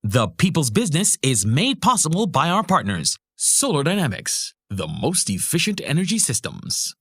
The People's Business is made possible by our partners, Solar Dynamics, the most efficient energy systems.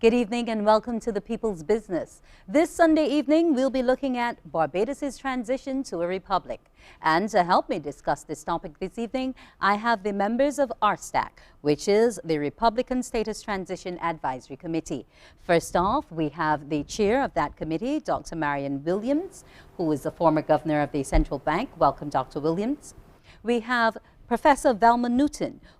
Good evening and welcome to the People's Business. This Sunday evening, we'll be looking at Barbados' transition to a republic. And to help me discuss this topic this evening, I have the members of RSTAC, which is the Republican Status Transition Advisory Committee. First off, we have the chair of that committee, Dr. Marion Williams, who is the former governor of the Central Bank. Welcome, Dr. Williams. We have Professor Velma,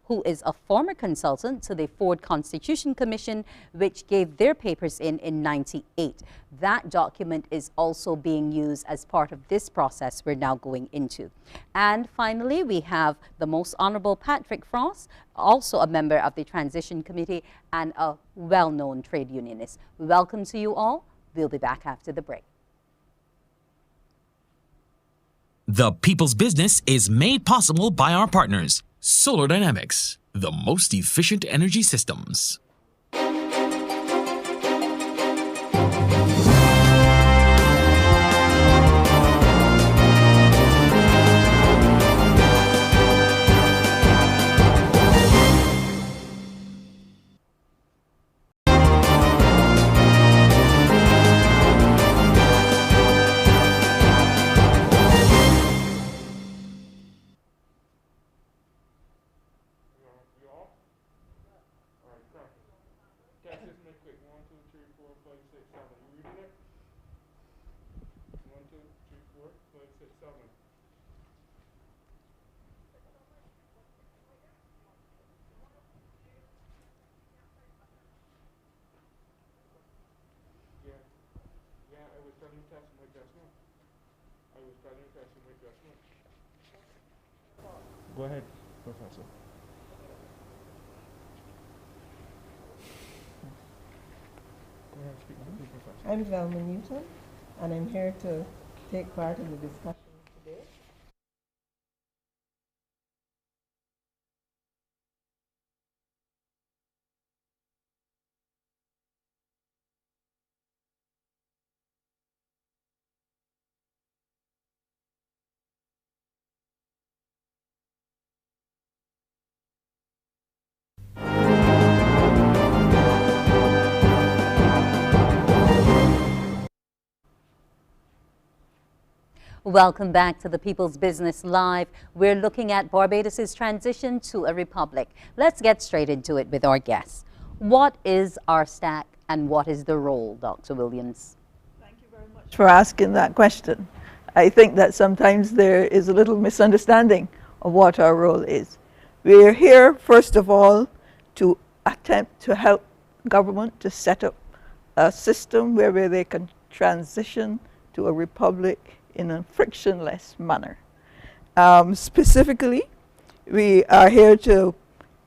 who is a former consultant to the Forde Constitution Commission, which gave their papers in '98. That document is also being used as part of this process we're now going into. And finally, we have the Most Honorable Patrick Frost, also a member of the Transition Committee and a well-known trade unionist. Welcome to you all. We'll be back after the break. The People's Business is made possible by our partners, Solar Dynamics, the most efficient energy systems. Go ahead, Professor. Go ahead, speak to me, Professor. I'm Velma Newton, and I'm here to take part in the discussions today. Welcome back to the People's Business Live. We're looking at Barbados' transition to a republic. Let's get straight into it with our guests. What is RSTAC and what is the role, Dr. Williams? Thank you very much for asking that question. I think that sometimes there is a little misunderstanding of what our role is. We're here, first of all, to attempt to help government to set up a system where they can transition to a republic in a frictionless manner. Specifically, we are here to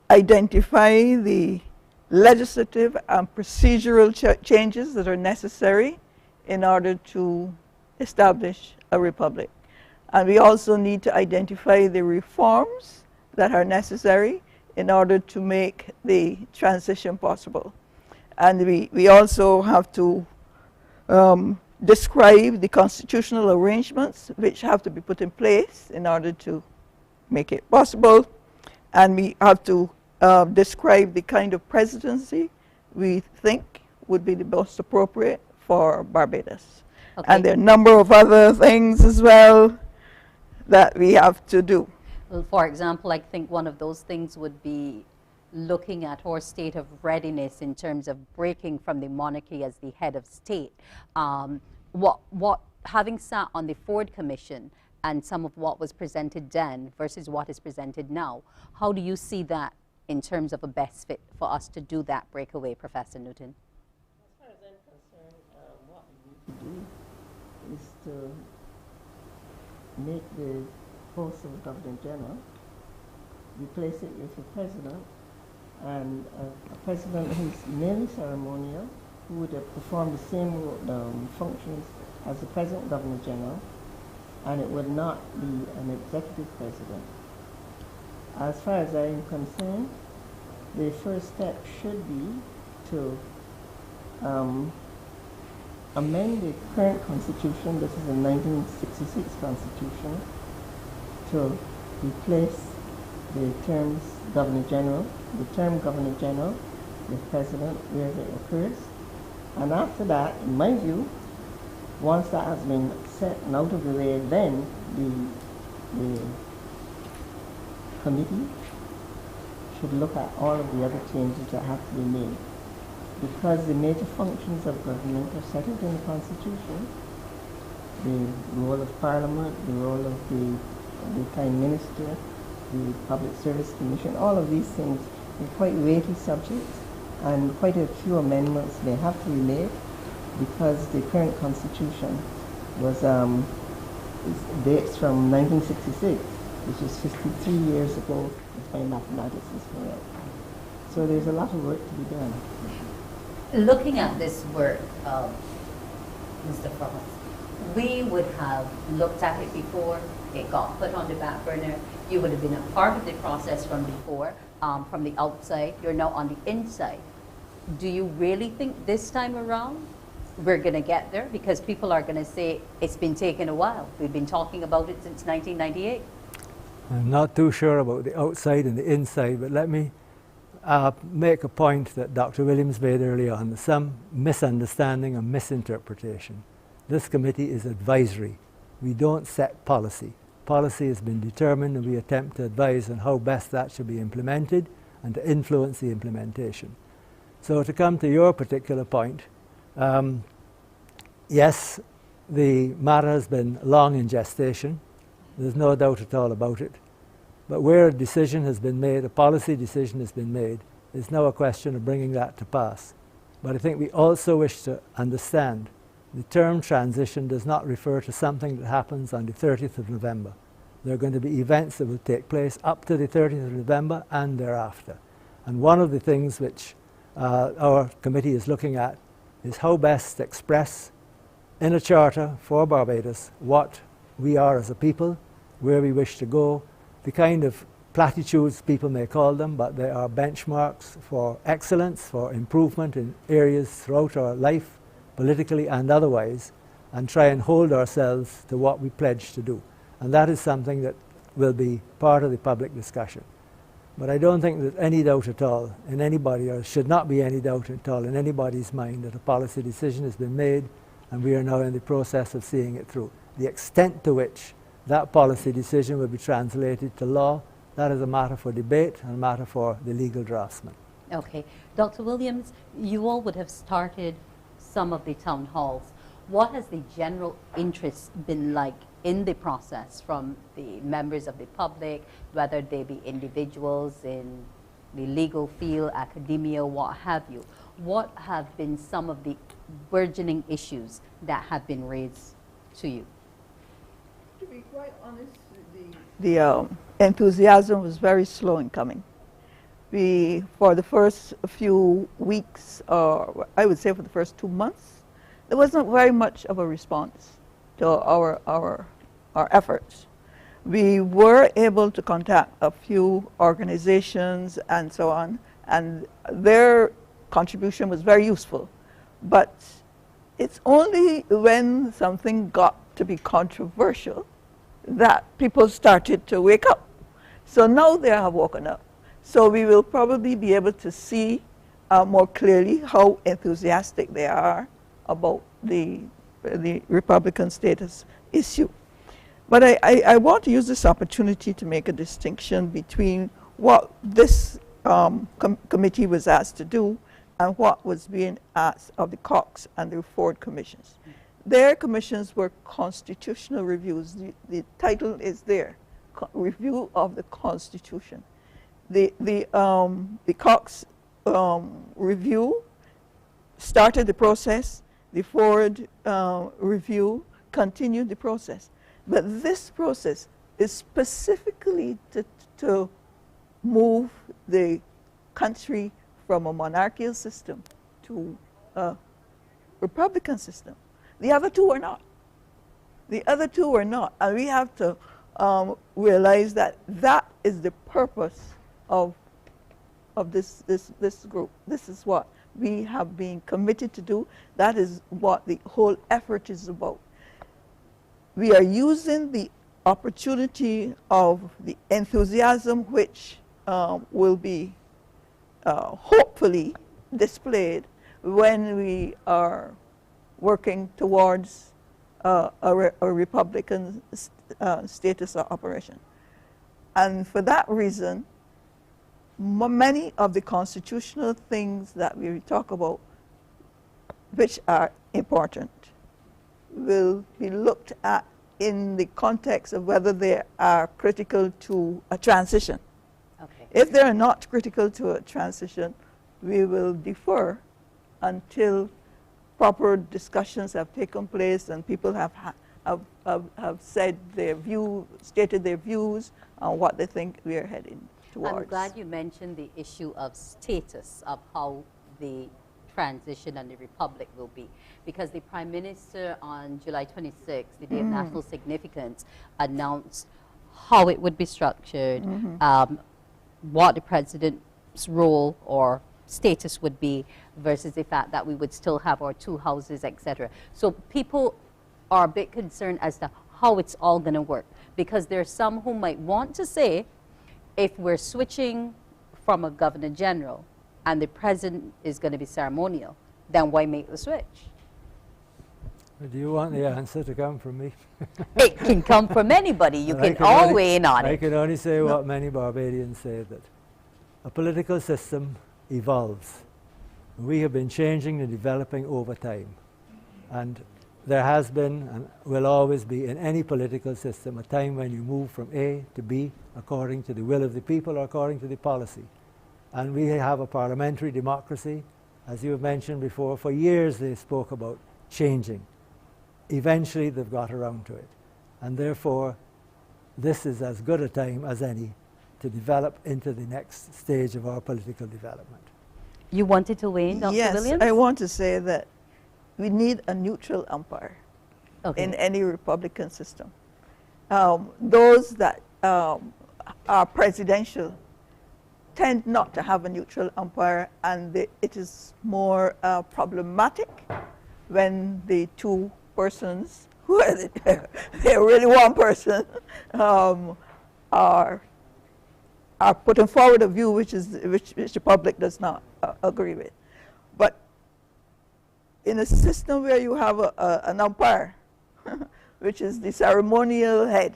identify the legislative and procedural changes that are necessary in order to establish a republic. And we also need to identify the reforms that are necessary in order to make the transition possible. And we also have to describe the constitutional arrangements which have to be put in place in order to make it possible. And we have to describe the kind of presidency we think would be the most appropriate for Barbados. Okay. And there are a number of other things as well that we have to do. Well, for example, I think one of those things would be looking at our state of readiness in terms of breaking from the monarchy as the head of state. Having sat on the Forde Commission and some of what was presented then versus what is presented now, how do you see that in terms of a best fit for us to do that breakaway, Professor Newton? As far as I'm concerned, what we need to do is to make the post of Governor General, replace it with a president, and a president who's merely ceremonial, who would perform the same functions as the President Governor General, and it would not be an executive president. As far as I am concerned, the first step should be to amend the current constitution, this is the 1966 constitution, to replace the term Governor General, the president, where it occurs. And after that, in my view, once that has been set and out of the way, then the committee should look at all of the other changes that have to be made. Because the major functions of government are set out in the Constitution, the role of Parliament, the role of the Prime Minister, the Public Service Commission, all of these things are quite weighty subjects, and quite a few amendments may have to be made because the current Constitution was dates from 1966, which is 53 years ago, if my mathematics is correct. So there's a lot of work to be done. Looking at this work, Mr. Prof, we would have looked at it before, it got put on the back burner. You would have been a part of the process from before, from the outside. You're now on the inside. Do you really think this time around we're going to get there? Because people are going to say it's been taking a while. We've been talking about it since 1998. I'm not too sure about the outside and the inside, but let me make a point that Dr. Williams made earlier on. There's some misunderstanding and misinterpretation. This committee is advisory. We don't set policy. Policy has been determined and we attempt to advise on how best that should be implemented and to influence the implementation. So to come to your particular point, yes, the matter has been long in gestation. There's no doubt at all about it. But where a decision has been made, a policy decision has been made, it's now a question of bringing that to pass. But I think we also wish to understand the term transition does not refer to something that happens on the 30th of November. There are going to be events that will take place up to the 30th of November and thereafter. And one of the things which our committee is looking at is how best to express in a charter for Barbados what we are as a people, where we wish to go, the kind of platitudes people may call them, but they are benchmarks for excellence, for improvement in areas throughout our life, politically and otherwise, and try and hold ourselves to what we pledge to do. And that is something that will be part of the public discussion. But I don't think there's any doubt at all in anybody, or should not be any doubt at all in anybody's mind, that a policy decision has been made and we are now in the process of seeing it through. The extent to which that policy decision will be translated to law, that is a matter for debate and a matter for the legal draftsman. Okay. Dr. Williams, you all would have started some of the town halls. What has the general interest been like in the process from the members of the public, whether they be individuals in the legal field, academia, what have you? What have been some of the burgeoning issues that have been raised to you? To be quite honest, the enthusiasm was very slow in coming. For the first few weeks, or I would say for the first 2 months, there wasn't very much of a response to our efforts. We were able to contact a few organizations and so on, and their contribution was very useful. But it's only when something got to be controversial that people started to wake up. So now they have woken up. So we will probably be able to see more clearly how enthusiastic they are about the Republican status issue. But I want to use this opportunity to make a distinction between what this committee was asked to do and what was being asked of the Cox and the Forde commissions. Their commissions were constitutional reviews. The title is there, Review of the Constitution. The Cox review started the process. The Forde review continued the process. But this process is specifically to move the country from a monarchical system to a republican system. The other two are not. The other two were not. And we have to realize that that is the purpose of this group. This is what we have been committed to do. That is what the whole effort is about. We are using the opportunity of the enthusiasm which will be hopefully displayed when we are working towards a Republican status of operation. And for that reason, many of the constitutional things that we talk about, which are important, will be looked at in the context of whether they are critical to a transition. Okay. If they are not critical to a transition, we will defer until proper discussions have taken place and people have said their view, stated their views on what they think we are heading towards. I'm glad you mentioned the issue of status of how the transition and the republic will be, because the Prime Minister on July 26th, the day of national significance, announced how it would be structured, what the president's role or status would be versus the fact that we would still have our two houses, etc. So people are a bit concerned as to how it's all going to work, because there are some who might want to say, if we're switching from a governor general and the president is going to be ceremonial, then why make the switch? Do you want the answer to come from me? It can come from anybody. You can all weigh in on I it. can only say what many Barbadians say, that a political system evolves. We have been changing and developing over time. And there has been and will always be in any political system a time when you move from A to B according to the will of the people or according to the policy. And we have a parliamentary democracy. As you have mentioned before, for years they spoke about changing. Eventually they've got around to it. And therefore, this is as good a time as any to develop into the next stage of our political development. You wanted to weigh in, Dr. Yes, Williams? I want to say that we need a neutral umpire in Okay. any Republican system. Those that are presidential tend not to have a neutral umpire, and it is more problematic when the two persons, who are they're really one person, are putting forward a view which the public does not agree with. But in a system where you have an umpire, which is the ceremonial head,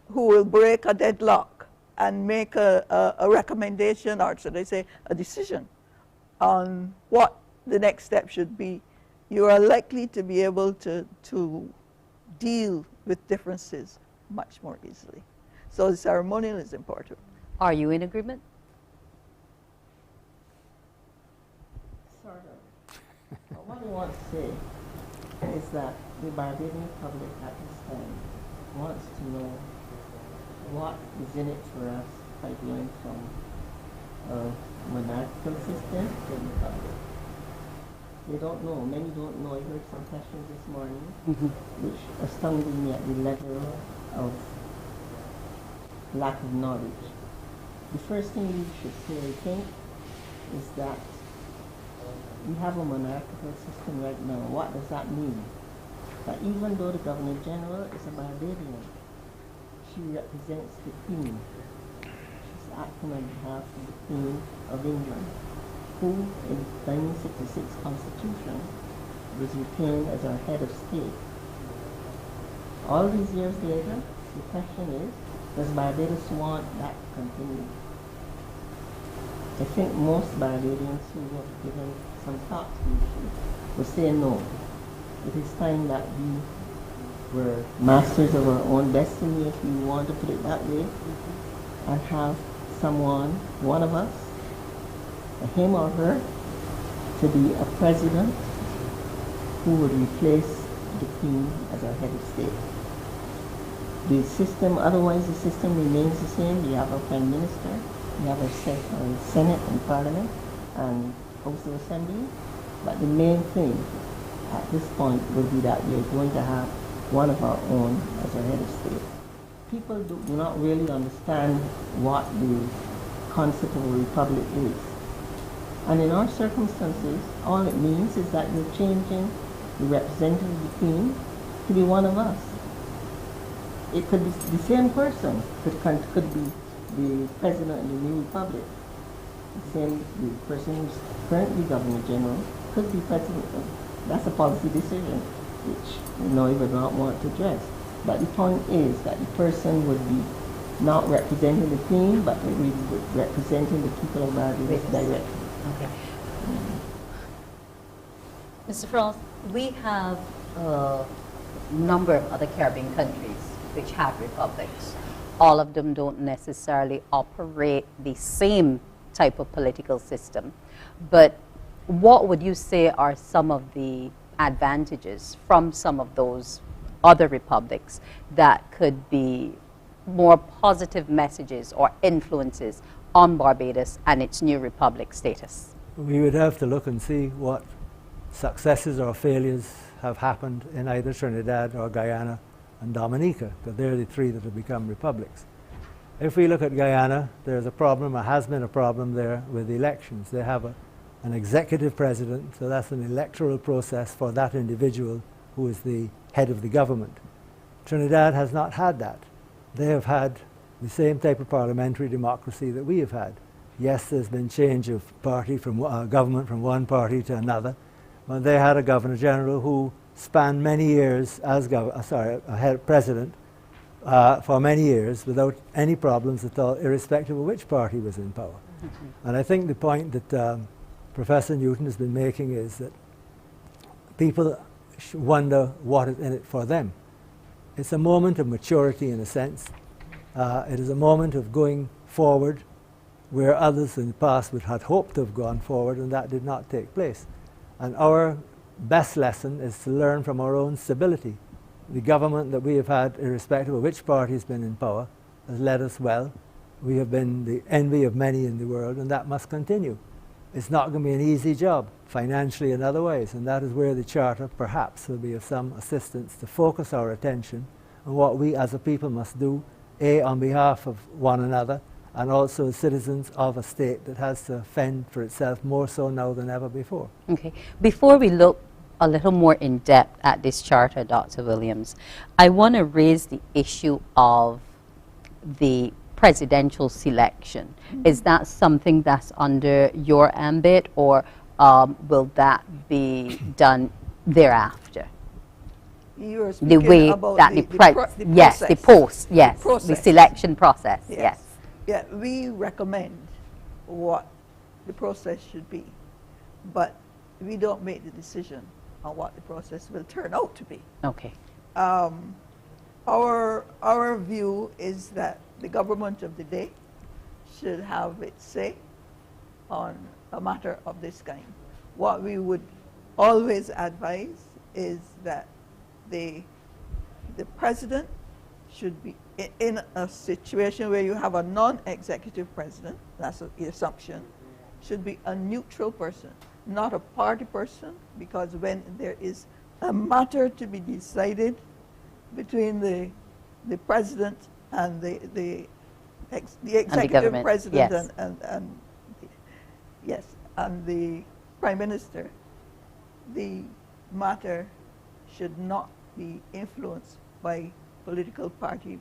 who will break a deadlock and make a recommendation, or should I say a decision, on what the next step should be, you are likely to be able to deal with differences much more easily. So the ceremonial is important. Are you in agreement? Sort of. But what I want to say is that the Barbadian public at this time wants to know what is in it for us by going from a monarchical system to a republic. They don't know. Many don't know. I heard some questions this morning which astounded me at the level of lack of knowledge. The first thing we should say, I think, is that we have a monarchical system right now. What does that mean? That even though the Governor General is a Barbadian, she represents the Queen. She's acting on behalf of the Queen of England, who in the 1966 Constitution was retained as our head of state. All these years later, the question is, does Barbados want that to continue? I think most Barbadians who have given some thought to the issue will say no. It is time that we were masters of our own destiny, if you want to put it that way, and have someone, one of us, him or her, to be a president who would replace the Queen as our head of state. The system, otherwise the system remains the same. You have a Prime Minister, you have a Senate and Parliament, and House of Assembly. But the main thing at this point would be that we are going to have one of our own as our head of state. People do not really understand what the concept of a republic is. And in our circumstances, all it means is that you're changing the representative of the Queen to be one of us. It could be the same person, could be the president of the new republic. The person who's currently Governor General could be president. That's a policy decision, which we would not want to address. But the point is that the person would be not representing the Queen, but really representing the people of Barbados directly. Okay. Mr. Frost, we have a number of other Caribbean countries which have republics. All of them don't necessarily operate the same type of political system. But what would you say are some of the advantages from some of those other republics that could be more positive messages or influences on Barbados and its new republic status? We would have to look and see what successes or failures have happened in either Trinidad or Guyana and Dominica, because they're the three that have become republics. If we look at Guyana, there's a problem, or has been a problem there with the elections. They have an executive president, so that's an electoral process for that individual who is the head of the government. Trinidad has not had that. They have had the same type of parliamentary democracy that we have had. Yes, there's been change of party from government from one party to another, but they had a governor general who spanned many years as president for many years without any problems at all, irrespective of which party was in power. Mm-hmm. And I think the point that Professor Newton has been making is that people wonder what is in it for them. It's a moment of maturity in a sense. It is a moment of going forward where others in the past would have hoped to have gone forward, and that did not take place. And our best lesson is to learn from our own stability. The government that we have had, irrespective of which party has been in power, has led us well. We have been the envy of many in the world, and that must continue. It's not going to be an easy job, financially and otherwise, and that is where the Charter perhaps will be of some assistance to focus our attention on what we as a people must do, A, on behalf of one another, and also as citizens of a state that has to fend for itself more so now than ever before. Okay. Before we look a little more in depth at this Charter, Dr. Williams, I want to raise the issue of the presidential selection. Mm-hmm. Is that something that's under your ambit, or will that be done thereafter? You're the way about that the selection process. Yes. Yeah, we recommend what the process should be, but we don't make the decision on what the process will turn out to be. Okay. Our view is that the government of the day should have its say on a matter of this kind. What we would always advise is that the president should be in a situation where you have a non-executive president, that's the assumption, should be a neutral person, not a party person, because when there is a matter to be decided between the president and the executive president, yes. and the prime minister, the matter should not be influenced by political party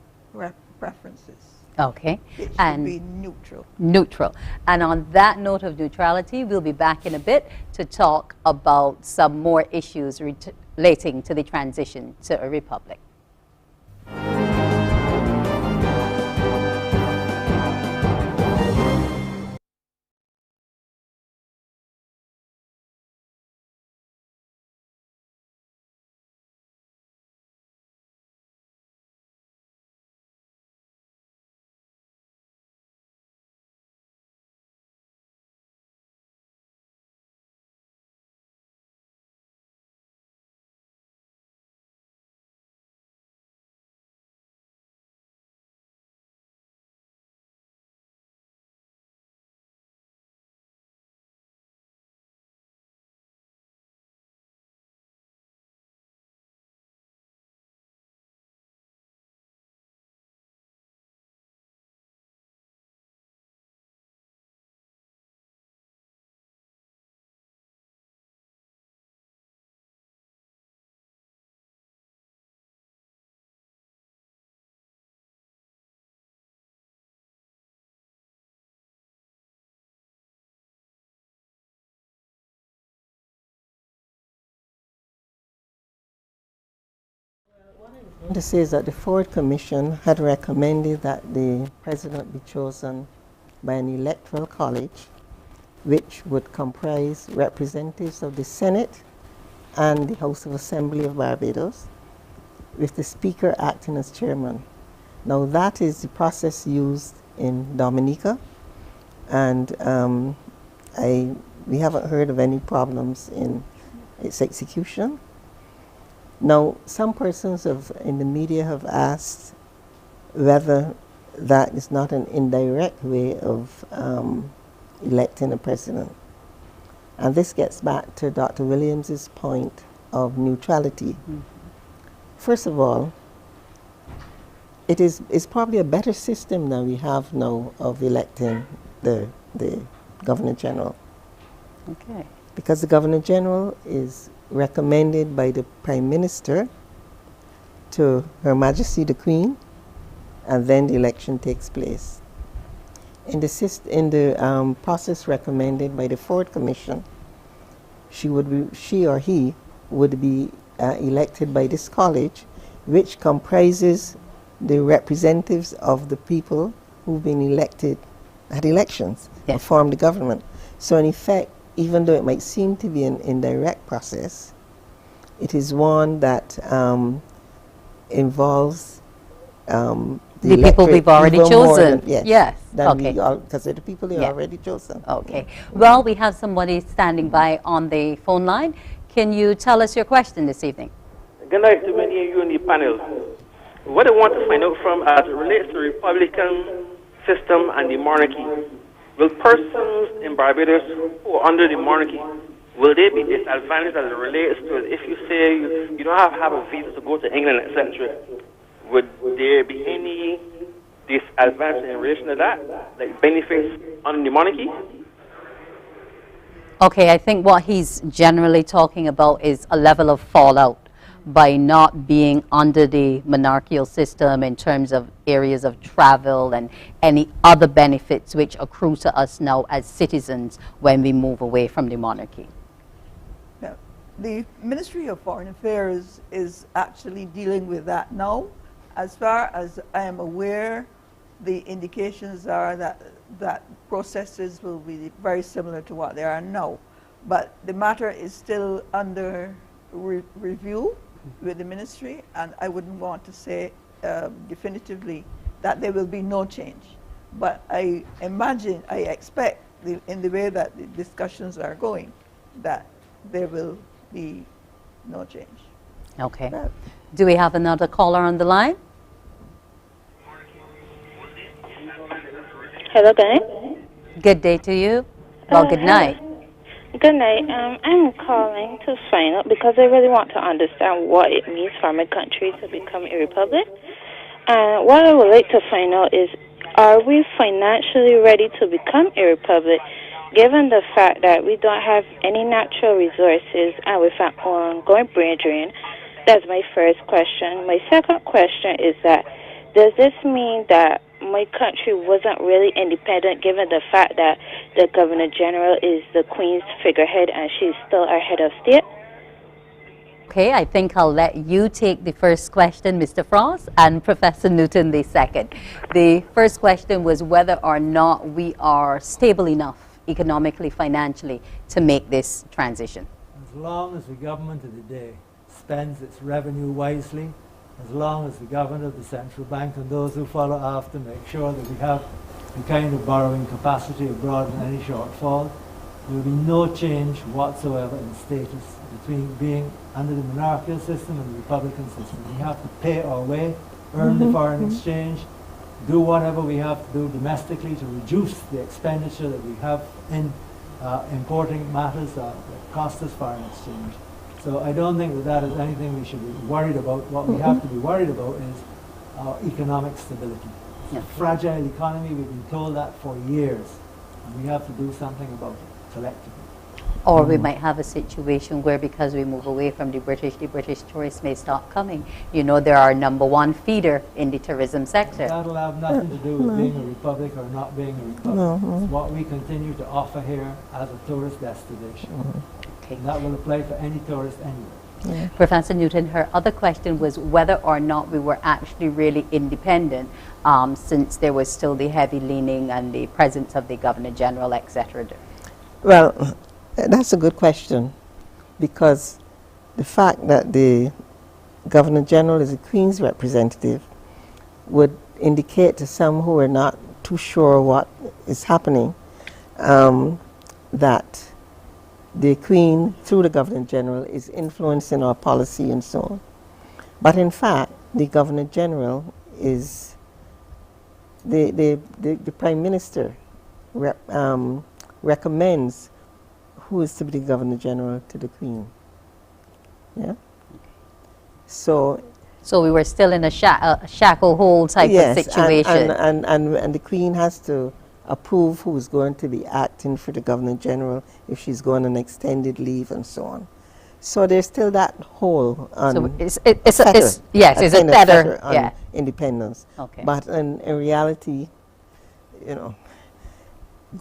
preferences. Okay. It should be neutral. Neutral. And on that note of neutrality, we'll be back in a bit to talk about some more issues relating to the transition to a republic. This is that the Forde Commission had recommended that the president be chosen by an electoral college, which would comprise representatives of the Senate and the House of Assembly of Barbados, with the Speaker acting as chairman. Now that is the process used in Dominica, and we haven't heard of any problems in its execution. Now, some persons in the media have asked whether that is not an indirect way of electing a president. And this gets back to Dr. Williams's point of neutrality. First of all, it's probably a better system than we have now of electing the Governor General. Okay. Because the Governor General is recommended by the Prime Minister to Her Majesty the Queen, and then the election takes place. In the process recommended by the Forde Commission, she or he would be elected by this college, which comprises the representatives of the people who've been elected at elections or form the government. So in effect, even though it might seem to be an indirect process, it is one that involves the people we've already chosen. Yes. Okay. Because they're the people they already chosen. Okay. Well, we have somebody standing by on the phone line. Can you tell us your question this evening? Good night to many of you in the panel. What I want to find out from as it relates to the Republican system and the monarchy, will persons in Barbados who are under the monarchy, will they be disadvantaged as it relates to it? If you say you don't have a visa to go to England, etc., would there be any disadvantage in relation to that, like benefits under the monarchy? Okay, I think what he's generally talking about is a level of fallout by not being under the monarchical system in terms of areas of travel and any other benefits which accrue to us now as citizens when we move away from the monarchy. Now, the Ministry of Foreign Affairs is actually dealing with that now. As far as I am aware, the indications are that processes will be very similar to what they are now. But the matter is still under review with the ministry, and I wouldn't want to say definitively that there will be no change. But I expect, in the way that the discussions are going, that there will be no change. Okay. Do we have another caller on the line? Hello, good night. Good day to you. Well, good night. Good night. I'm calling to find out because I really want to understand what it means for my country to become a republic. What I would like to find out is, are we financially ready to become a republic, given the fact that we don't have any natural resources and with an ongoing brain drain? That's my first question. My second question is that, does this mean that my country wasn't really independent, given the fact that the Governor General is the Queen's figurehead and she's still our head of state? Okay, I think I'll let you take the first question, Mr. Frost, and Professor Newton the second. The first question was whether or not we are stable enough economically, financially, to make this transition. As long as the government of the day spends its revenue wisely, as long as the government of the central bank and those who follow after make sure that we have the kind of borrowing capacity abroad in any shortfall, there will be no change whatsoever in status between being under the monarchical system and the republican system. We have to pay our way, earn the foreign exchange, do whatever we have to do domestically to reduce the expenditure that we have in importing matters that cost us foreign exchange. So I don't think that that is anything we should be worried about. What we have to be worried about is our economic stability. It's a fragile economy. We've been told that for years. And we have to do something about it collectively. Or we might have a situation where, because we move away from the British tourists may stop coming. You know, they're our #1 feeder in the tourism sector. That'll have nothing to do with being a republic or not being a republic. It's what we continue to offer here as a tourist destination. And that will apply for any tourist anywhere. Yeah. Professor Newton, her other question was whether or not we were actually really independent, since there was still the heavy leaning and the presence of the Governor General, etc. Well, that's a good question, because the fact that the Governor General is the Queen's representative would indicate to some who are not too sure what is happening that the Queen, through the Governor General, is influencing our policy and so on. But in fact, the Governor General is the Prime Minister recommends who is to be the Governor General to the Queen. Yeah. So we were still in a shackle hold type of situation. And the Queen has to approve who's going to be acting for the Governor General if she's going on extended leave and so on. So there's still that hole on so it's a tether on independence. Okay. But in reality, you know,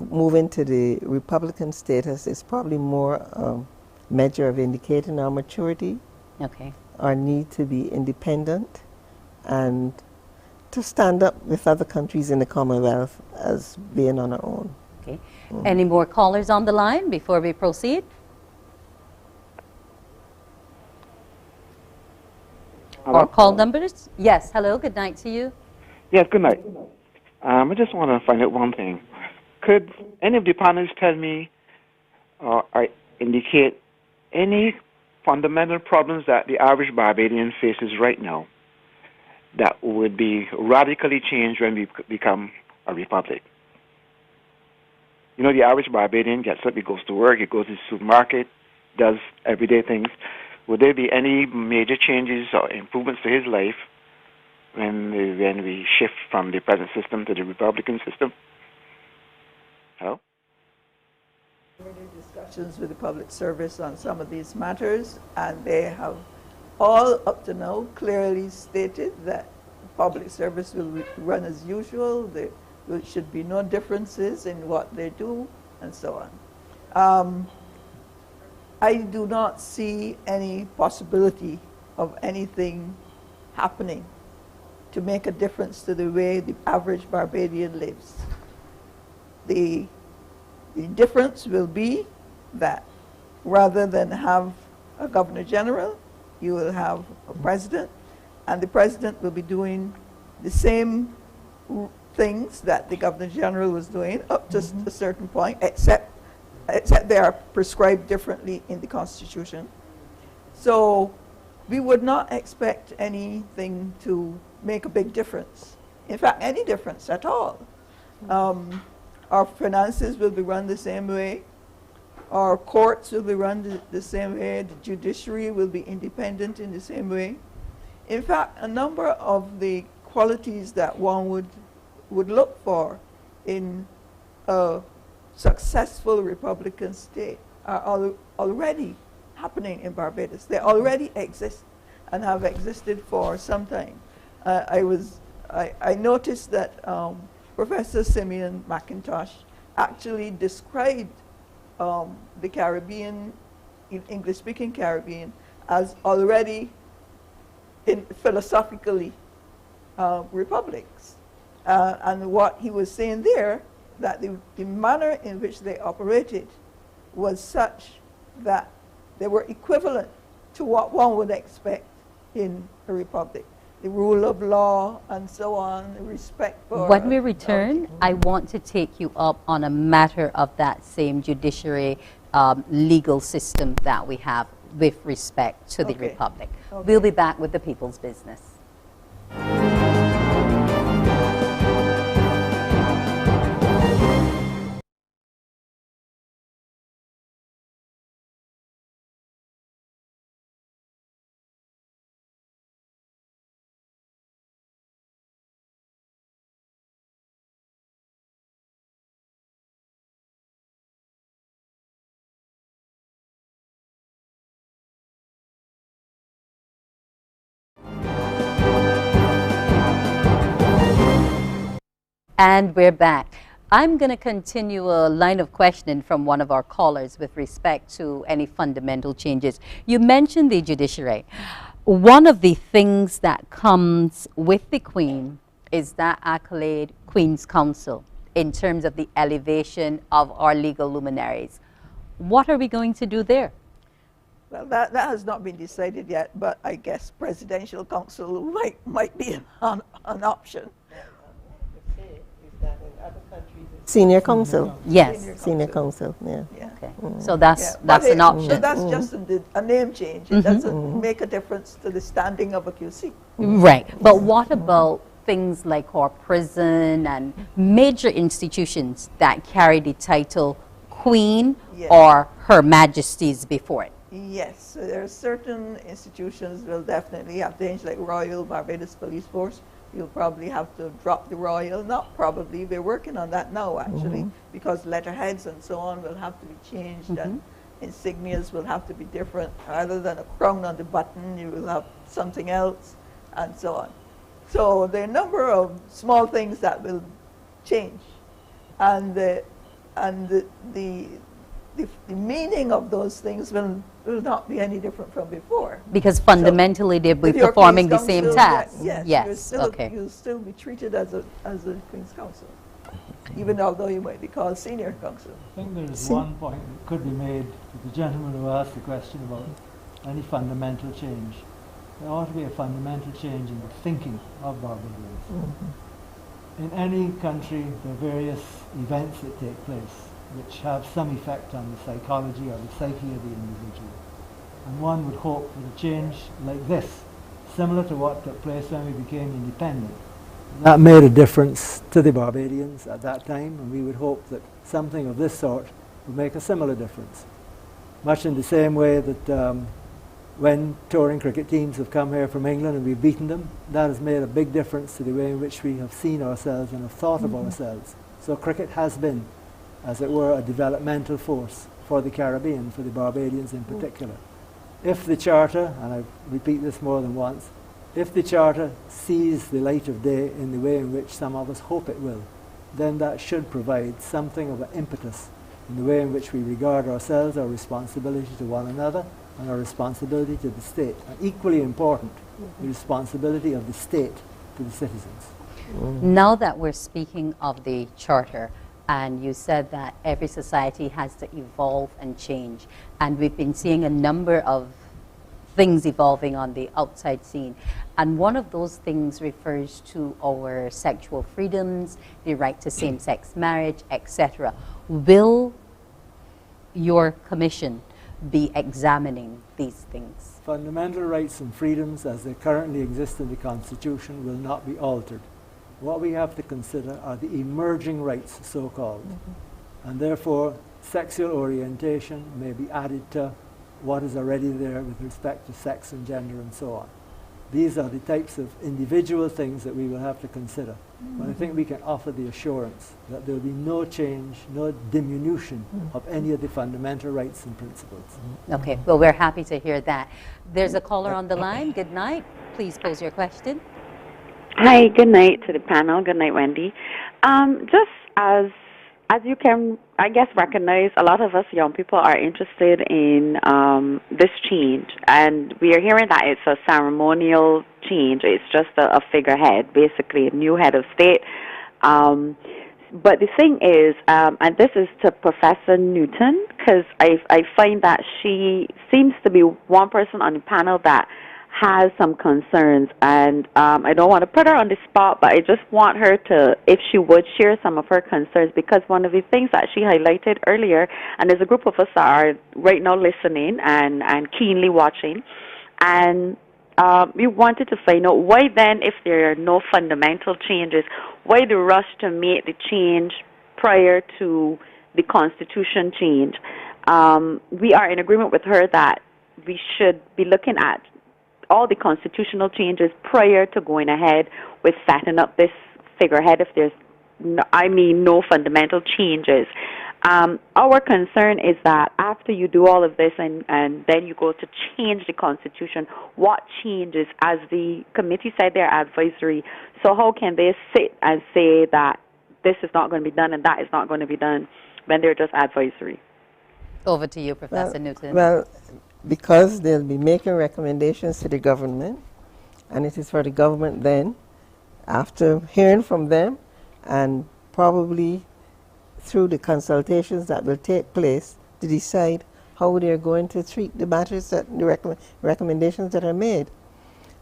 moving to the Republican status is probably more a measure of indicating our maturity, okay, our need to be independent, and to stand up with other countries in the Commonwealth as being on our own. Okay. Any more callers on the line before we proceed? Hello? Or call numbers? Yes. Hello. Good night to you. Yes, good night. I just want to find out one thing. Could any of the panelists tell me or indicate any fundamental problems that the average Barbadian faces right now that would be radically changed when we become a republic? You know, the average Barbadian gets up, he goes to work, he goes to the supermarket, does everyday things. Would there be any major changes or improvements to his life when we shift from the present system to the Republican system? Hello? Discussions with the public service on some of these matters, and they have all up to now clearly stated that public service will run as usual. There should be no differences in what they do and so on. I do not see any possibility of anything happening to make a difference to the way the average Barbadian lives. The difference will be that rather than have a Governor General, you will have a president, and the president will be doing the same things that the Governor General was doing up to a certain point, except they are prescribed differently in the Constitution. So we would not expect anything to make a big difference. In fact, any difference at all. Our finances will be run the same way. Our courts will be run the same way. The judiciary will be independent in the same way. In fact, a number of the qualities that one would look for in a successful Republican state are already happening in Barbados. They already exist and have existed for some time. I noticed that Professor Simeon McIntosh actually described the Caribbean, English-speaking Caribbean, as already philosophically republics. And what he was saying there, that the manner in which they operated was such that they were equivalent to what one would expect in a republic. The rule of law and so on, the respect for... When we return, I want to take you up on a matter of that same judiciary legal system that we have with respect to the republic. We'll be back with the People's Business. And we're back. I'm going to continue a line of questioning from one of our callers with respect to any fundamental changes. You mentioned the judiciary. One of the things that comes with the Queen is that accolade, Queen's Counsel, in terms of the elevation of our legal luminaries. What are we going to do there? Well, that has not been decided yet, but I guess presidential council might be an option. Senior counsel. Yes. Senior counsel, yeah. Okay. So that's an option. So that's just a name change. It doesn't make a difference to the standing of a QC. Right. But what about things like our prison and major institutions that carry the title Queen or Her Majesty's before it? Yes, so there are certain institutions will definitely have things like Royal Barbados Police Force. You'll probably have to drop the Royal, not probably, we're working on that now actually, because letterheads and so on will have to be changed and insignias will have to be different. Rather than a crown on the button, you will have something else and so on. So there are a number of small things that will change, and the meaning of those things will not be any different from before. Because fundamentally they'll be performing the same task. Yes. You'll still be treated as a Queen's Counsel, even although you might be called Senior Counsel. I think there is one point that could be made to the gentleman who asked the question about any fundamental change. There ought to be a fundamental change in the thinking of Barbadians. In any country, there are various events that take place which have some effect on the psychology or the psyche of the individual. And one would hope that a change like this, similar to what took place when we became independent, that made a difference to the Barbadians at that time, and we would hope that something of this sort would make a similar difference. Much in the same way that when touring cricket teams have come here from England and we've beaten them, that has made a big difference to the way in which we have seen ourselves and have thought of ourselves. So cricket has been, as it were, a developmental force for the Caribbean, for the Barbadians in particular. If the Charter, and I repeat this more than once, if the Charter sees the light of day in the way in which some of us hope it will, then that should provide something of an impetus in the way in which we regard ourselves, our responsibility to one another, and our responsibility to the state. And equally important, the responsibility of the state to the citizens. Now that we're speaking of the Charter, and you said that every society has to evolve and change, and we've been seeing a number of things evolving on the outside scene, and one of those things refers to our sexual freedoms, the right to same-sex marriage, etc. Will your commission be examining these things? Fundamental rights and freedoms as they currently exist in the Constitution will not be altered. What we have to consider are the emerging rights, so-called, and therefore sexual orientation may be added to what is already there with respect to sex and gender and so on. These are the types of individual things that we will have to consider. But I think we can offer the assurance that there will be no change, no diminution of any of the fundamental rights and principles. Okay, well, we're happy to hear that. There's a caller on the line. Good night. Please pose your question. Hi, good night to the panel. Good night, Wendy. Just as you can, I guess, recognize, a lot of us young people are interested in this change, and we are hearing that it's a ceremonial change. It's just a figurehead, basically a new head of state. But the thing is, and this is to Professor Newton, because I find that she seems to be one person on the panel that has some concerns, and I don't want to put her on the spot, but I just want her to, if she would, share some of her concerns, because one of the things that she highlighted earlier, and there's a group of us that are right now listening and keenly watching, and we wanted to find out why then, if there are no fundamental changes, why the rush to make the change prior to the Constitution change. We are in agreement with her that we should be looking at all the constitutional changes prior to going ahead with setting up this figurehead if there's no fundamental changes. Our concern is that after you do all of this and then you go to change the Constitution, what changes? As the committee said, they're advisory. So how can they sit and say that this is not going to be done and that is not going to be done when they're just advisory. Over to you, Professor Newton. Well, because they'll be making recommendations to the government, and it is for the government then, after hearing from them, and probably through the consultations that will take place, to decide how they're going to treat the matters, that the recommendations that are made.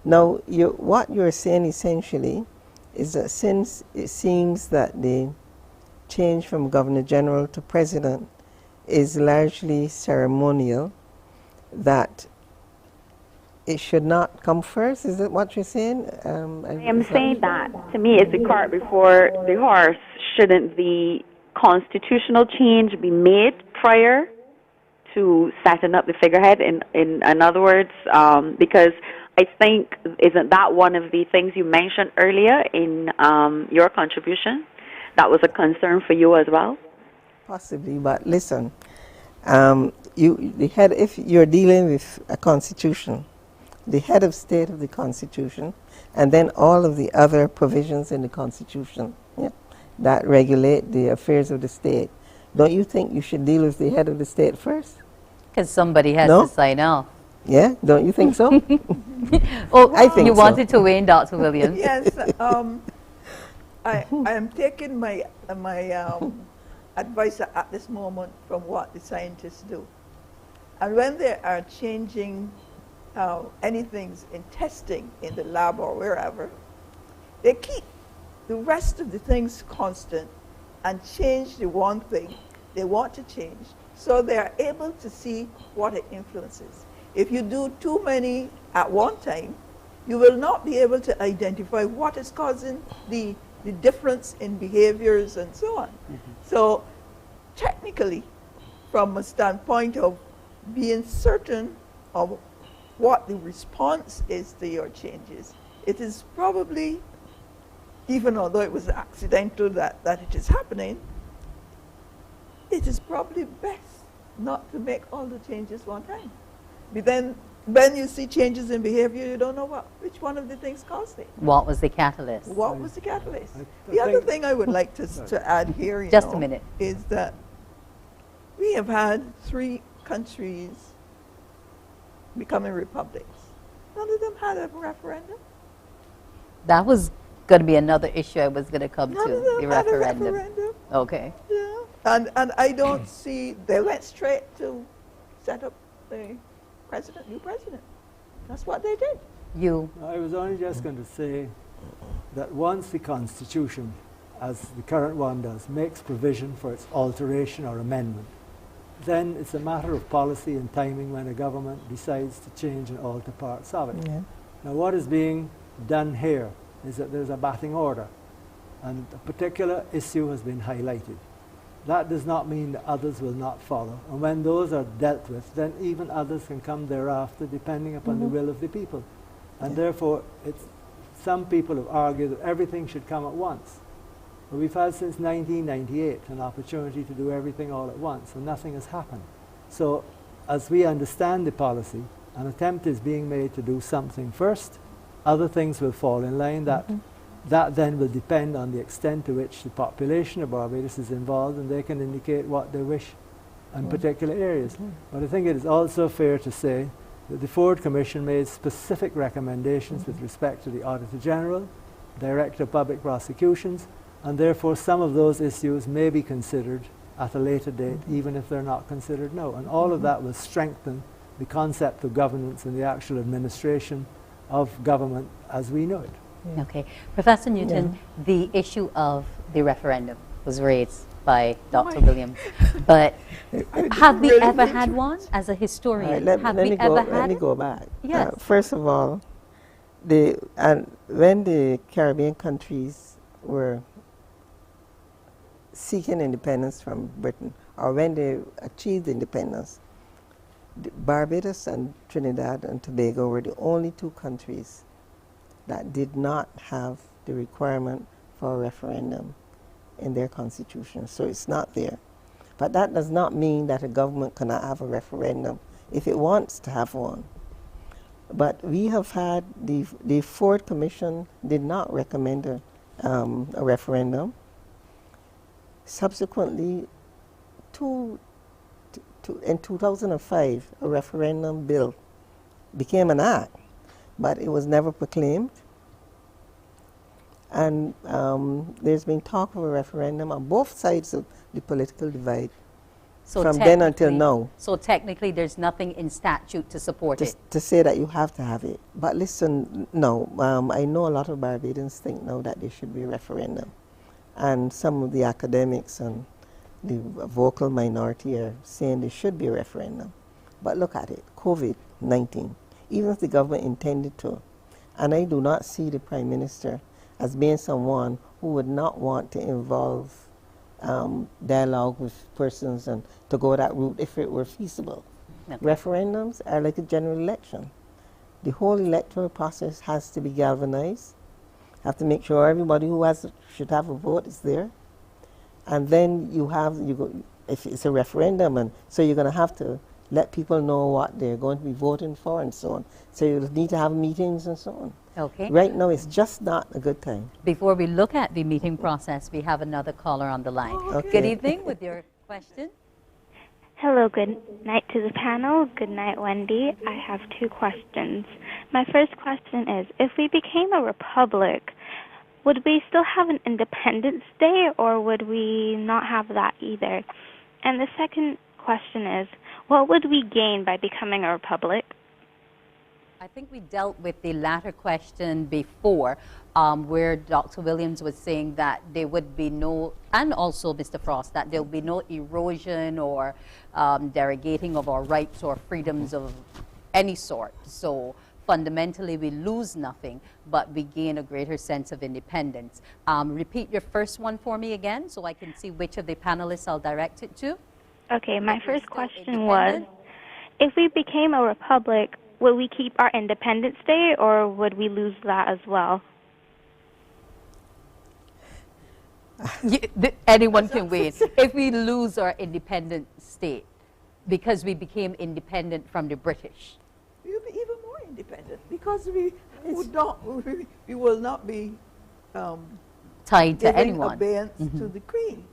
Now, what you're saying essentially is that since it seems that the change from Governor General to President is largely ceremonial, that it should not come first. Is that what you're saying? I am saying that, to me, it's the cart before the horse. Shouldn't the constitutional change be made prior to setting up the figurehead? In other words, because I think, isn't that one of the things you mentioned earlier in your contribution? That was a concern for you as well? Possibly, but listen, if you're dealing with a constitution, the head of state of the constitution, and then all of the other provisions in the constitution that regulate the affairs of the state, don't you think you should deal with the head of the state first? Because somebody has to sign off. Yeah, don't you think so? Oh, I think you so. wanted to weigh in, Dr. Williams. Yes, I am taking my advice at this moment from what the scientists do. And when they are changing anything in testing in the lab or wherever, they keep the rest of the things constant and change the one thing they want to change, so they are able to see what it influences. If you do too many at one time, you will not be able to identify what is causing the difference in behaviors and so on. So technically, from a standpoint of being certain of what the response is to your changes, it is probably, even although it was accidental that it is happening, it is probably best not to make all the changes one time. But then when you see changes in behavior, you don't know which one of the things caused it. What was the catalyst? What was the catalyst? The other thing I would like to add here, Just a minute, is that we have had 3 countries becoming republics. None of them had a referendum. That was going to be another issue I was going to come None to, of them the had a referendum. referendum. Okay. Yeah. And I don't see, they went straight to set up the new president. That's what they did. I was only just going to say that once the Constitution, as the current one does, makes provision for its alteration or amendment, then it's a matter of policy and timing when a government decides to change and alter parts of it. Yeah. Now, what is being done here is that there's a batting order, and a particular issue has been highlighted. That does not mean that others will not follow. And when those are dealt with, then even others can come thereafter, depending upon the will of the people. And therefore, some people have argued that everything should come at once. But we've had since 1998 an opportunity to do everything all at once, and nothing has happened. So, as we understand the policy, an attempt is being made to do something first. Other things will fall in line. That then will depend on the extent to which the population of Barbados is involved, and they can indicate what they wish in particular areas. But I think it is also fair to say that the Forde Commission made specific recommendations with respect to the Auditor General, Director of Public Prosecutions, and therefore some of those issues may be considered at a later date, even if they're not considered now. And all of that will strengthen the concept of governance and the actual administration of government as we know it. Okay. Professor Newton, the issue of the referendum was raised by Dr. Williams. But have we ever had one as a historian? Let me go back. Yes. First of all, when the Caribbean countries were seeking independence from Britain, or when they achieved independence, Barbados and Trinidad and Tobago were the only 2 countries that did not have the requirement for a referendum in their constitution. So it's not there. But that does not mean that a government cannot have a referendum if it wants to have one. But we have had, the Forde Commission did not recommend a referendum. Subsequently, in 2005, a referendum bill became an act, but it was never proclaimed. And there's been talk of a referendum on both sides of the political divide from then until now. So technically there's nothing in statute to support it? To say that you have to have it. But listen, no, I know a lot of Barbadians think now that there should be a referendum. And some of the academics and the vocal minority are saying there should be a referendum. But look at it, COVID-19, even if the government intended to, and I do not see the Prime Minister as being someone who would not want to involve dialogue with persons and to go that route if it were feasible. Okay. Referendums are like a general election. The whole electoral process has to be galvanized. Have to make sure everybody who should have a vote is there. And then if it's a referendum, and so you're going to have to let people know what they're going to be voting for and so on. So you need to have meetings and so on. Okay. Right now, it's just not a good time. Before we look at the meeting process, we have another caller on the line. Okay. Good evening with your question. Hello, good night to the panel. Good night, Wendy. I have two questions. My first question is, if we became a republic, would we still have an Independence Day, or would we not have that either? And the second question is, what would we gain by becoming a republic? I think we dealt with the latter question before, where Dr. Williams was saying that there would be no, and also Mr. Frost, that there will be no erosion or derogating of our rights or freedoms of any sort. So fundamentally, we lose nothing, but we gain a greater sense of independence. Repeat your first one for me again, so I can see which of the panelists I'll direct it to. Okay, my first question was, if we became a republic, would we keep our Independence Day, or would we lose that as well? Anyone can wait. If we lose our independent state because we became independent from the British. We will be even more independent because we will not be tied to giving anyone. Abeyance to the Queen.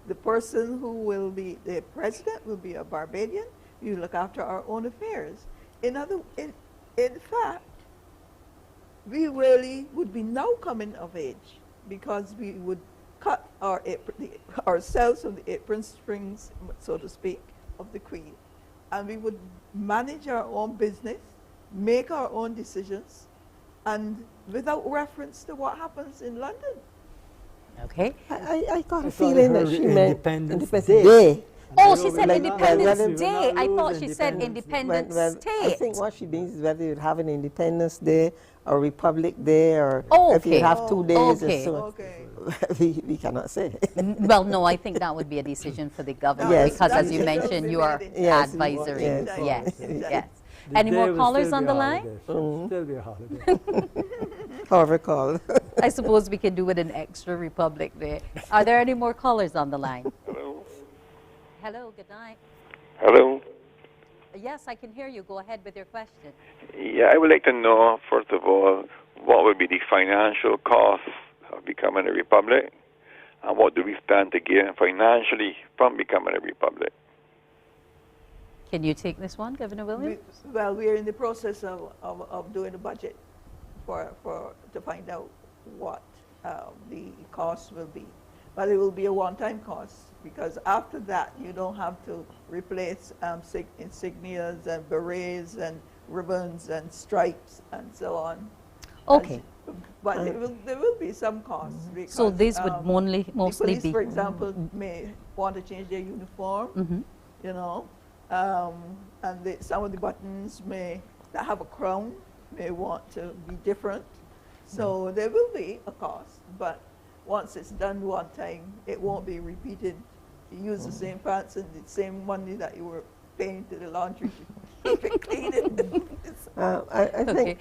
The person who will be the president will be a Barbadian. You look after our own affairs. In fact, we really would be now coming of age because we would cut ourselves from the apron strings, so to speak, of the Queen. And we would manage our own business, make our own decisions, and without reference to what happens in London. Okay. I got a feeling that she meant Independence Day. Oh, she said Independence Day. I thought she said Independence State. I think what she means is whether you'd have an Independence Day or Republic Day, or if you have 2 days or so. Okay. we cannot say. Well, no, I think that would be a decision for the government, Yes, because as you mentioned, you are advisory. Yes. Any more callers on the line? Still be a holiday. However called. I suppose we can do it an extra Republic Day. Are there any more callers on the line? Hello. Hello, good night. Hello. Yes, I can hear you. Go ahead with your question. Yeah, I would like to know, first of all, what would be the financial cost of becoming a republic, and what do we stand to gain financially from becoming a republic? Can you take this one, Governor Williams? We are in the process of doing a budget to find out what the cost will be. But it will be a one-time cost, because after that you don't have to replace insignias and berets and ribbons and stripes and so on. Okay. But there will be some costs. Because, so these would mostly police, be... for example, may want to change their uniform, you know, and some of the buttons that have a crown may want to be different. So there will be a cost, but once it's done one time, it won't be repeated. You use the same pants and the same money that you were paying to the laundry to keep it clean. I think...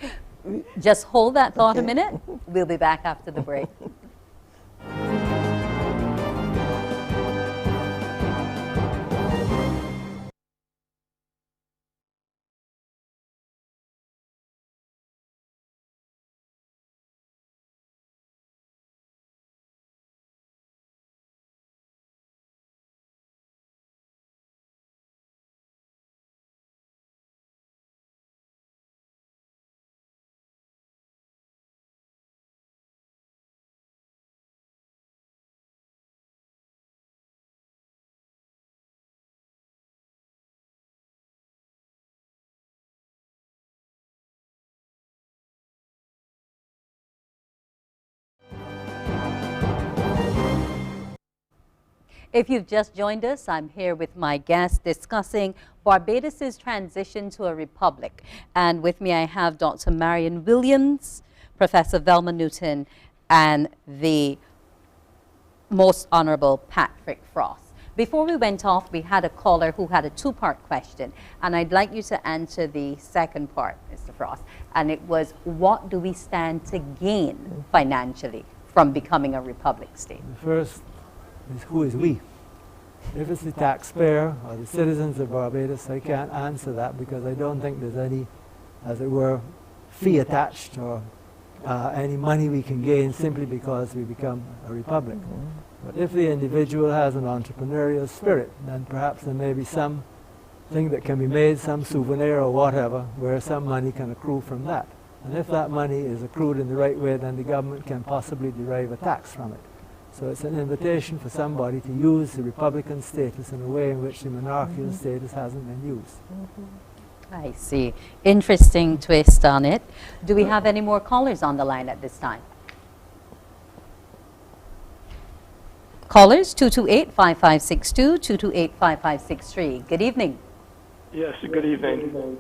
Just hold that thought a minute. We'll be back after the break. If you've just joined us, I'm here with my guest discussing Barbados' transition to a republic. And with me I have Dr. Marion Williams, Professor Velma Newton, and the Most Honorable Patrick Frost. Before we went off, we had a caller who had a two-part question, and I'd like you to answer the second part, Mr. Frost. And it was, what do we stand to gain financially from becoming a republic state? The first is, who is we? If it's the taxpayer or the citizens of Barbados, I can't answer that because I don't think there's any, as it were, fee attached or any money we can gain simply because we become a republic. But if the individual has an entrepreneurial spirit, then perhaps there may be some thing that can be made, some souvenir or whatever, where some money can accrue from that. And if that money is accrued in the right way, then the government can possibly derive a tax from it. So it's an invitation for somebody to use the republican status in a way in which the monarchical status hasn't been used. I see. Interesting twist on it. Do we have any more callers on the line at this time? Callers, 228-5562, 228-5563. Good evening. Yes, good evening.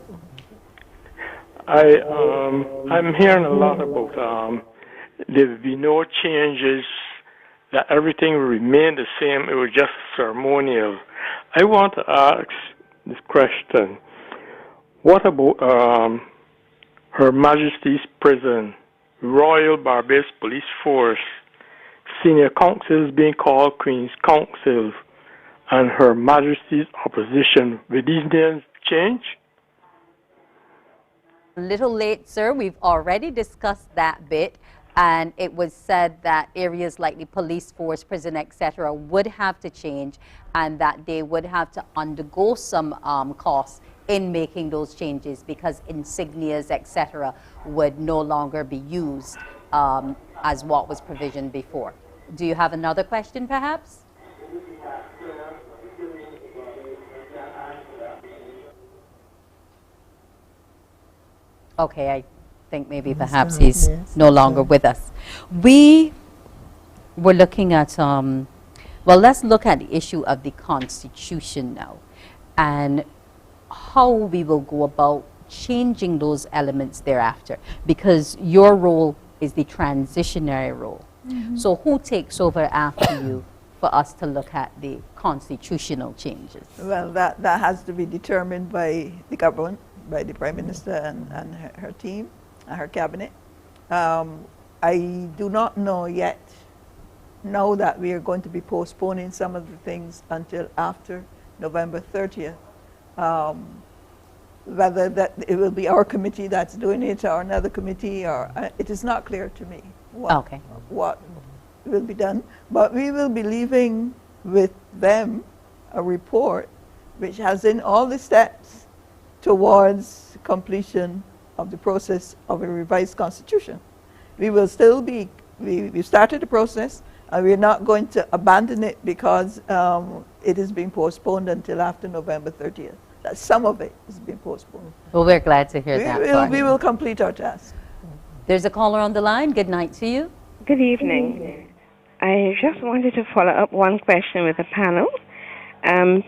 I'm hearing a lot about there will be no changes, that everything will remain the same. It was just ceremonial. I want to ask this question. What about Her Majesty's Prison, Royal Barbados Police Force, senior counsels being called Queen's Counsel, and Her Majesty's opposition? Will these names change? A little late, sir. We've already discussed that bit, and it was said that areas like the police force, prison, etc. would have to change, and that they would have to undergo some costs in making those changes because insignias, etc. would no longer be used as what was provisioned before. Do you have another question, perhaps? Okay, I think maybe perhaps he's no longer with us. We were looking at, well, let's look at the issue of the Constitution now and how we will go about changing those elements thereafter, because your role is the transitionary role. So who takes over after you for us to look at the constitutional changes? Well, that has to be determined by the government, by the Prime Minister and her team, and her cabinet. I do not know yet, know that we are going to be postponing some of the things until after November 30th. Whether that it will be our committee that's doing it or another committee, or it is not clear to me what will be done. But we will be leaving with them a report which has in all the steps towards completion of the process of a revised constitution. We will still be, we started the process, and we're not going to abandon it because it is being postponed until after November 30th. That some of it is being postponed. Well, we're glad to hear that. We will complete our task. There's a caller on the line. Good night to you. Good evening. I just wanted to follow up one question with the panel.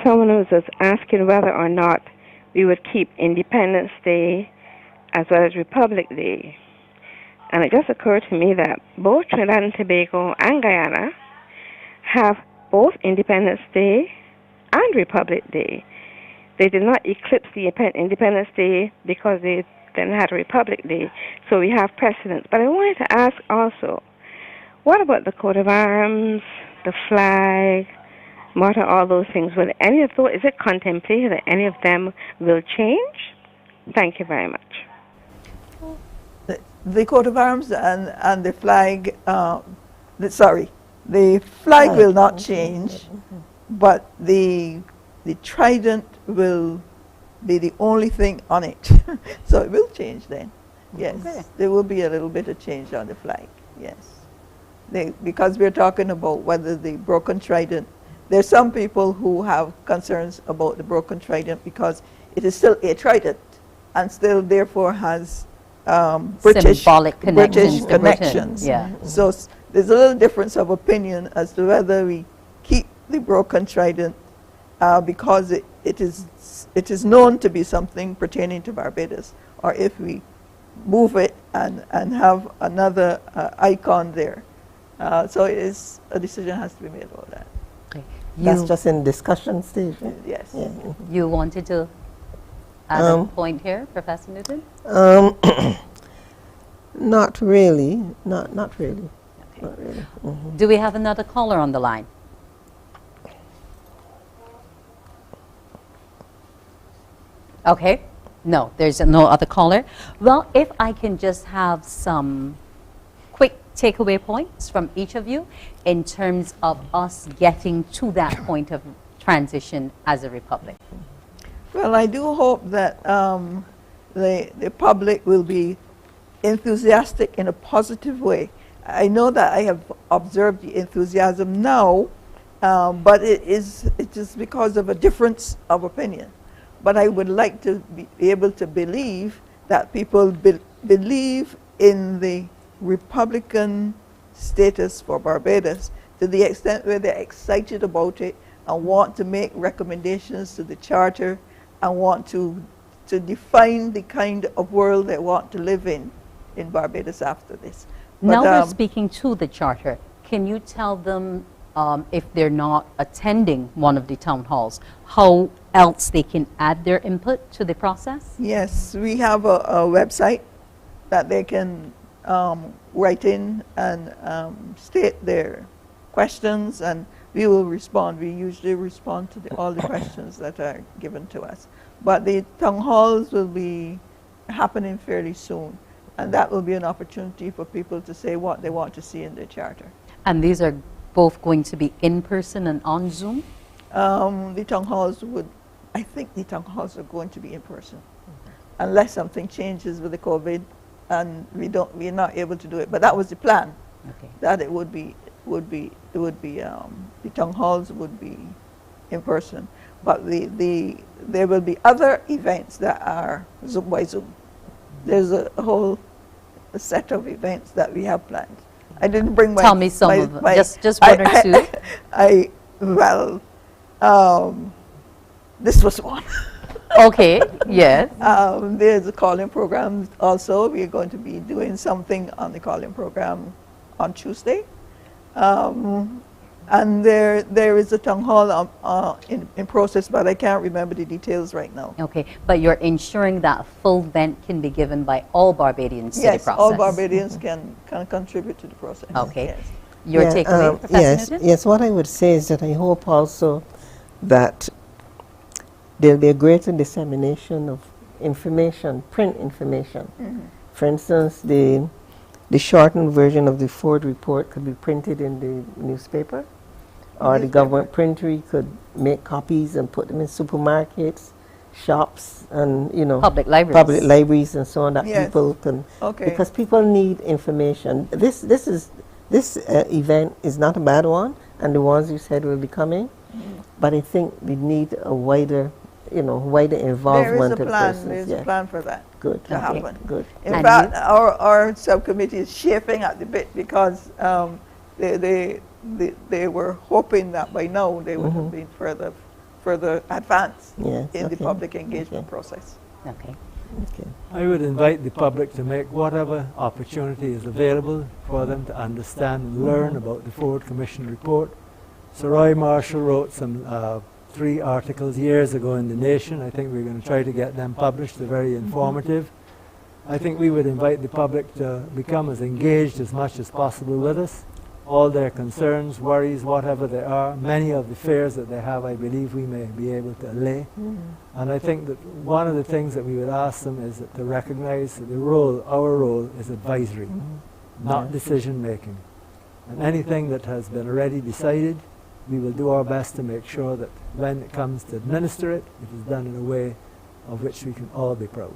Someone was asking whether or not we would keep Independence Day as well as Republic Day. And it just occurred to me that both Trinidad and Tobago and Guyana have both Independence Day and Republic Day. They did not eclipse the Independence Day because they then had a Republic Day, so we have precedence. But I wanted to ask also, what about the coat of arms, the flag, motto, all those things? Will any of those, is it contemplated that any of them will change? Thank you very much. The coat of arms and the flag, the flag will not change, but the trident will be the only thing on it. So it will change then. Yes, okay. There will be a little bit of change on the flag, yes. Because we're talking about whether the broken trident, there's some people who have concerns about the broken trident because it is still a trident and still therefore has British connections. Yeah. So there's a little difference of opinion as to whether we keep the broken trident because it is known to be something pertaining to Barbados, or if we move it and have another icon there. So it is, a decision has to be made about that. Okay. That's just in discussion stage. Yes. Yeah. You wanted to add a point here, Professor Newton? Not really. Not really. Okay. Not really. Do we have another caller on the line? Okay. No, there's no other caller. Well, if I can just have some quick takeaway points from each of you in terms of us getting to that point of transition as a republic. Well, I do hope that the public will be enthusiastic in a positive way. I know that I have observed the enthusiasm now, but it is because of a difference of opinion. But I would like to be able to believe that people believe in the Republican status for Barbados to the extent where they're excited about it and want to make recommendations to the Charter and want to define the kind of world they want to live in Barbados after this. Now we're speaking to the Charter. Can you tell them, if they're not attending one of the town halls, how else they can add their input to the process? Yes, we have a website that they can write in and state their questions, and we will respond. We usually respond to all the questions that are given to us. But the town halls will be happening fairly soon, and that will be an opportunity for people to say what they want to see in the Charter. And these are both going to be in person and on Zoom? The town halls I think the town halls are going to be in person, unless something changes with the COVID and we're not able to do it. But that was the plan, that it would be the town halls would be in person. But there will be other events that are Zoom by Zoom. There's a whole set of events that we have planned. I didn't bring my... Tell me some of them, just one or two. This was one. Okay, yes. There's a call-in program also. We're going to be doing something on the call-in program on Tuesday. And there is a town hall in process, but I can't remember the details right now. Okay, but you're ensuring that a full vent can be given by all Barbadians to the process? Yes, all Barbadians can contribute to the process. Okay. Yes. Your takeaway, Professor Newton? Yes, what I would say is that I hope also that there'll be a greater dissemination of information, print information. For instance, the shortened version of the Forde report could be printed in the newspaper, or the government printer could make copies and put them in supermarkets, shops, and public libraries and so on, that people can, because people need information. This event is not a bad one, and the ones you said will be coming, but I think we need a wider involvement of persons. There's a plan for that. Good. To happen. Good. In fact, our subcommittee is chafing at the bit because they were hoping that by now they would have been further advanced in the public engagement process. Okay. I would invite the public to make whatever opportunity is available for them to understand and learn about the Forde Commission report. Sir Roy Marshall wrote some 3 articles years ago in The Nation. I think we're going to try to get them published. They're very informative. I think we would invite the public to become as engaged as much as possible with us. All their concerns, worries, whatever they are, many of the fears that they have, I believe we may be able to allay. And I think that one of the things that we would ask them is that to recognize that our role is advisory, not decision making. And anything that has been already decided, we will do our best to make sure that when it comes to administer it, it is done in a way of which we can all be proud.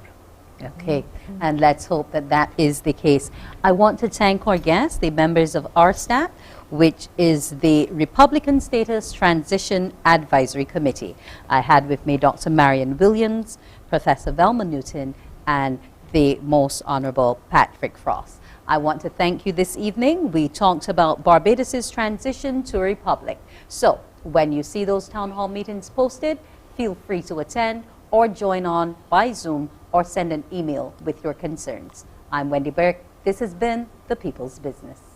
Okay, and let's hope that that is the case. I want to thank our guests, the members of RSTAT, which is the Republican Status Transition Advisory Committee. I had with me Dr. Marion Williams, Professor Velma Newton, and the Most Honorable Patrick Frost. I want to thank you this evening. We talked about Barbados's transition to a republic. So, When you see those town hall meetings posted, feel free to attend or join on by Zoom or send an email with your concerns. I'm Wendy Burke. This has been The People's Business.